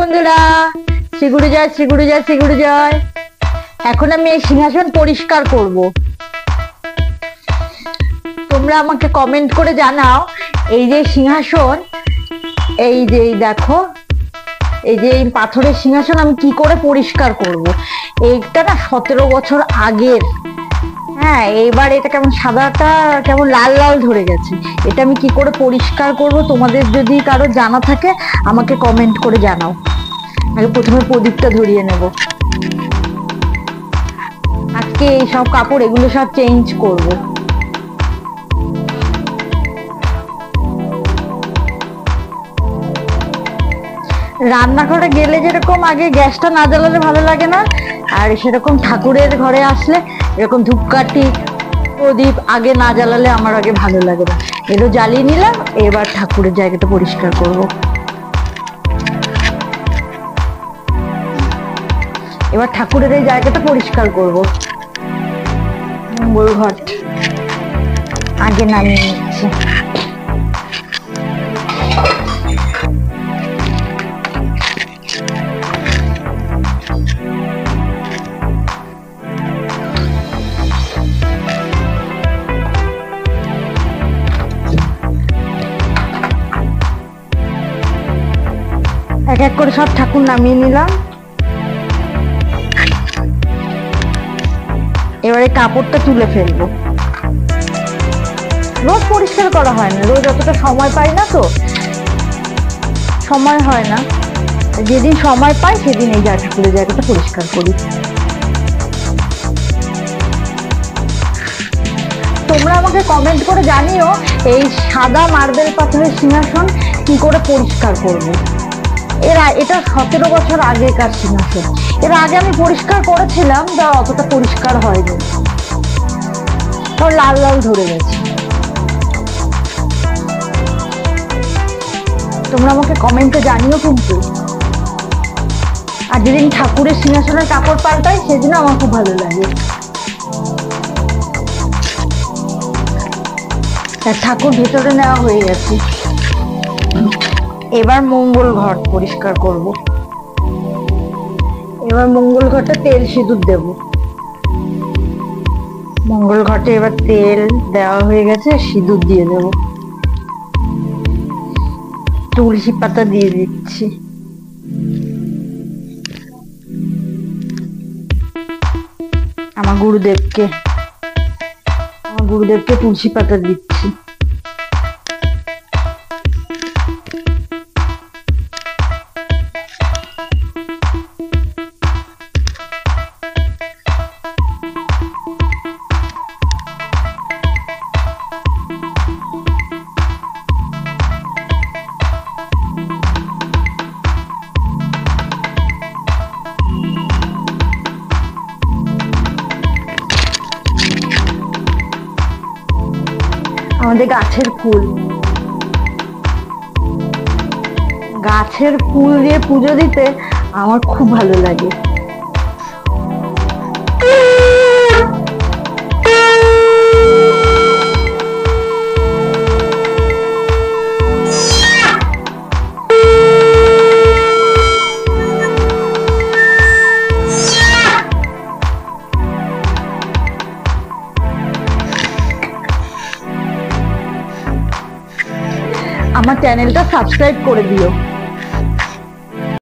বন্ধুরা, শ্রীগুরু জয়, শ্রীগুরু জয়, শ্রীগুরু জয়। এখন আমি এই সিংহাসন পরিষ্কার করব। তোমরা আমাকে কমেন্ট করে জানাও, এই যে সিংহাসন, এই যে দেখো, এই যে এই পাথরের সিংহাসন আমি কি করে পরিষ্কার করব। এইটা না 17 বছর আগের। হ্যাঁ, এবার এটা কেমন সাদাটা কেমন লাল লাল ধরে গেছে। এটা আমি কি করে পরিষ্কার করব, তোমাদের যদি কারো জানা থাকে আমাকে কমেন্ট করে জানাও। আগে প্রথমে প্রদীপটা ধরিয়ে নেব। আজকে এই সব কাপড় এগুলো সব চেঞ্জ করব। রান্নাঘরে গেলে যেরকম আগে গ্যাসটা না জ্বালালে ভালো লাগে না, আর সেরকম ঠাকুরের ঘরে আসলে এরকম ধূপকাঠি প্রদীপ আগে না জ্বালালে আমার আগে ভালো লাগে না। এগুলো জ্বালিয়ে নিলাম, এবার ঠাকুরের জায়গাটা পরিষ্কার করব। এবার ঠাকুরের এই জায়গাটা পরিষ্কার করব। মঙ্গল ঘট আগে নামিয়ে নিচ্ছি। এক এক করে সব ঠাকুর নামিয়ে নিলাম। এবারে কাপড়টা তুলে ফেলবো। রোজ পরিষ্কার করা হয় না, রোজ অতটা সময় পাই না, তো সময় হয় না। যেদিন সময় পাই সেদিন এই ঠাকুরের জায়গাটা পরিষ্কার করি। তোমরা আমাকে কমেন্ট করে জানিও, এই সাদা মার্বেল পাথরের সিংহাসন কি করে পরিষ্কার করবো। এটা 17 বছর আগেকার সিংহাসন। এর আগে আমি পরিষ্কার করেছিলাম, যা অতটা পরিষ্কার হয়নি, লাল লাল ধরে গেছে। তোমরা আমাকে কমেন্টে জানিও কিন্তু। আর যেদিন ঠাকুরের সিংহাসনের কাপড় পাল্টাই সেদিন আমার খুব ভালো লাগে। ঠাকুর ভেতরে নেওয়া হয়ে গেছে। এবার মঙ্গল ঘট পরিষ্কার করব। এবার মঙ্গল ঘটে তেল সিঁদুর দেব। মঙ্গল ঘটে এবার তেল দেওয়া হয়ে গেছে, সিঁদুর দিয়ে দেব। তুলসী পাতা দিয়ে দিচ্ছি। আমার গুরুদেবকে তুলসী পাতা দিচ্ছি। আমাদের গাছের ফুল দিয়ে পুজো দিতে আমার খুব ভালো লাগে। আমার চ্যানেলটা সাবস্ক্রাইব করে দিও।